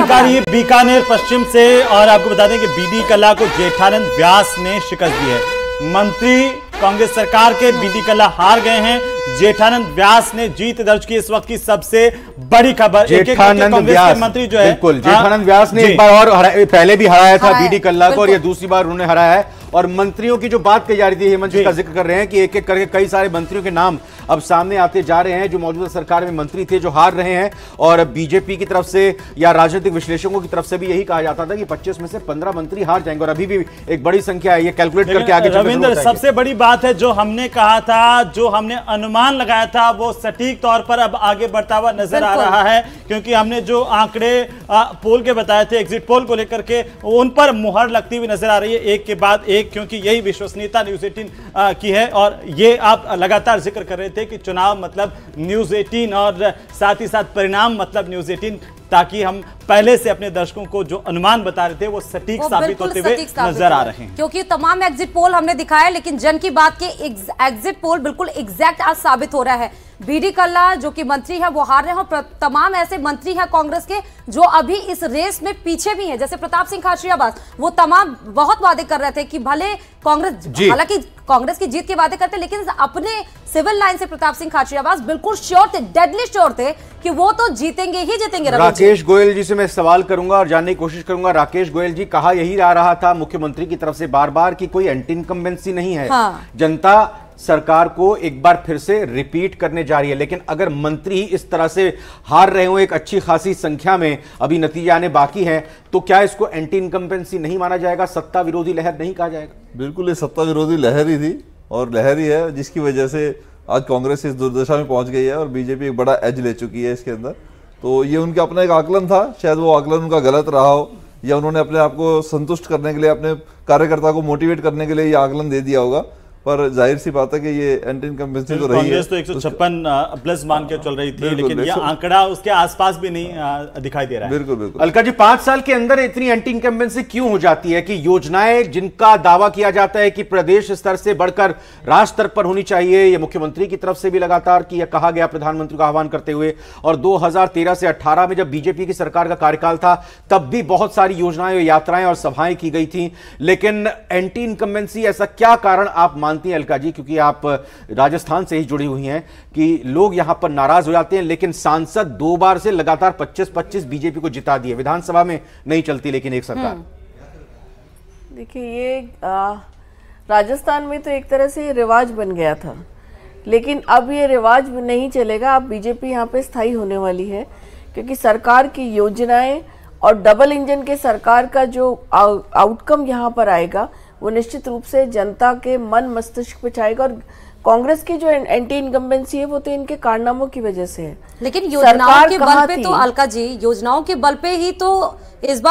जानकारी बीकानेर पश्चिम से, और आपको बता दें कि बीडी कल्ला को जेठानंद व्यास ने शिकस्त दी है। मंत्री कांग्रेस सरकार के बीडी कल्ला हार गए हैं, जेठानंद व्यास ने जीत दर्ज की। इस वक्त की सबसे बड़ी खबर, जेठानंद व्यास मंत्री जो है, बिल्कुल जेठानंद व्यास ने एक बार और पहले भी हराया था बीडी कल्ला को, और ये दूसरी बार उन्होंने हराया है। और मंत्रियों की जो बात कही जा रही थी, हेमंत जी का जिक्र कर रहे हैं कि एक एक करके कई सारे मंत्रियों के नाम अब सामने आते जा रहे हैं जो मौजूदा सरकार में मंत्री थे, जो हार रहे हैं। और बीजेपी की तरफ से या राजनीतिक विश्लेषकों की तरफ से भी यही कहा जाता था कि 25 में से 15 मंत्री हार जाएंगे, और अभी भी एक बड़ी संख्या है, ये कैलकुलेट करके आगे रविंद्र, सबसे बड़ी बात है जो हमने कहा था, जो हमने अनुमान लगाया था, वो सटीक तौर पर अब आगे बढ़ता हुआ नजर आ रहा है। क्योंकि हमने जो आंकड़े पोल के बताए थे, एग्जिट पोल को लेकर के, उन पर मुहर लगती हुई नजर आ रही है, एक के बाद एक, क्योंकि यही विश्वसनीयता न्यूज़ 18 की है। और ये आप लगातार जिक्र कर रहे थे कि चुनाव मतलब न्यूज़ 18, और साथ ही साथ परिणाम मतलब न्यूज़ 18, ताकि हम पहले से अपने दर्शकों को जो अनुमान बता रहे थे वो सटीक साबित होते हुए नजर आ रहे हैं। क्योंकि तमाम एग्जिट पोल हमने दिखाया, लेकिन जन की बात के एग्जिट पोल बिल्कुल एग्जैक्ट आज साबित हो रहा है। बीडी कल्ला जो कि मंत्री है वो हार रहे हैं, और तमाम ऐसे मंत्री हैं कांग्रेस के जो अभी इस रेस में पीछे भी हैं, जैसे प्रताप सिंह खाचरियावास। वो तमाम बहुत वादे कर रहे थे कि भले कांग्रेस, हालांकि कांग्रेस की जीत के वादे करते, लेकिन अपने सिविल लाइन से प्रताप सिंह खाचरियावास बिल्कुल श्योर थे, डेडली श्योर थे कि वो तो जीतेंगे ही जीतेंगे। राकेश गोयल जी से मैं सवाल करूंगा और जानने की कोशिश करूंगा। राकेश गोयल जी, कहा यही आ रहा था मुख्यमंत्री की तरफ से बार बार कि कोई एंटी इनकम्बेंसी नहीं है, जनता सरकार को एक बार फिर से रिपीट करने जा रही है। लेकिन अगर मंत्री इस तरह से हार रहे हो एक अच्छी खासी संख्या में, अभी नतीजे आने बाकी हैं, तो क्या इसको एंटी इनकम्बेंसी नहीं माना जाएगा, सत्ता विरोधी लहर नहीं कहा जाएगा? बिल्कुल, ये सत्ता विरोधी लहर ही थी और लहर ही है, जिसकी वजह से आज कांग्रेस इस दुर्दशा में पहुंच गई है और बीजेपी एक बड़ा एज ले चुकी है इसके अंदर। तो ये उनका अपना एक आकलन था, शायद वो आकलन उनका गलत रहा हो, या उन्होंने अपने आप को संतुष्ट करने के लिए, अपने कार्यकर्ता को मोटिवेट करने के लिए ये आकलन दे दिया होगा। पर जाहिर सी बात है कि ये एंटी इनकम्बेंसी तो रही है। कांग्रेस तो 156 प्लस मान के चल रही थी, लेकिन ये आंकड़ा उसके आसपास भी नहीं दिखाई दे रहा है। बिल्कुल बिल्कुल। अलका जी, 5 साल के अंदर इतनी एंटी इनकम्बेंसी क्यों हो जाती है कि योजनाएं जिनका दावा किया जाता है कि प्रदेश स्तर से बढ़कर राष्ट्र स्तर पर होनी चाहिए, ये मुख्यमंत्री की तरफ से भी लगातार कि कहा गया प्रधानमंत्री का आह्वान करते हुए, और 2013 से 18 में जब बीजेपी की सरकार का कार्यकाल था तब भी बहुत सारी योजनाएं, यात्राएं और सभाएं की गई थी। लेकिन एंटी इनकम्बेंसी, ऐसा क्या कारण आप मानती हैं अलका जी, क्योंकि आप राजस्थान से ही जुड़ी हुई हैं, कि लोग यहां पर नाराज हो जाते हैं, लेकिन सांसद 2 बार से लगातार 25-25 बीजेपी को जिता दिए, विधानसभा में नहीं चलती लेकिन एक सरकार? देखिए, ये राजस्थान में तो एक तरह से रिवाज बन गया था, लेकिन अब ये रिवाज नहीं चलेगा। अब बीजेपी यहाँ पे स्थायी होने वाली है, क्योंकि सरकार की योजनाएं और डबल इंजन के सरकार का जो आउटकम यहाँ पर आएगा वो निश्चित रूप से जनता के मन मस्तिष्क पे छाएगा। और कांग्रेस की जो एंटी इनकम्बेंसी है वो तो इनके कारनामों की वजह से है। लेकिन योजनाओं के बल पे तो अलका जी, योजनाओं के बल पे ही तो इस बार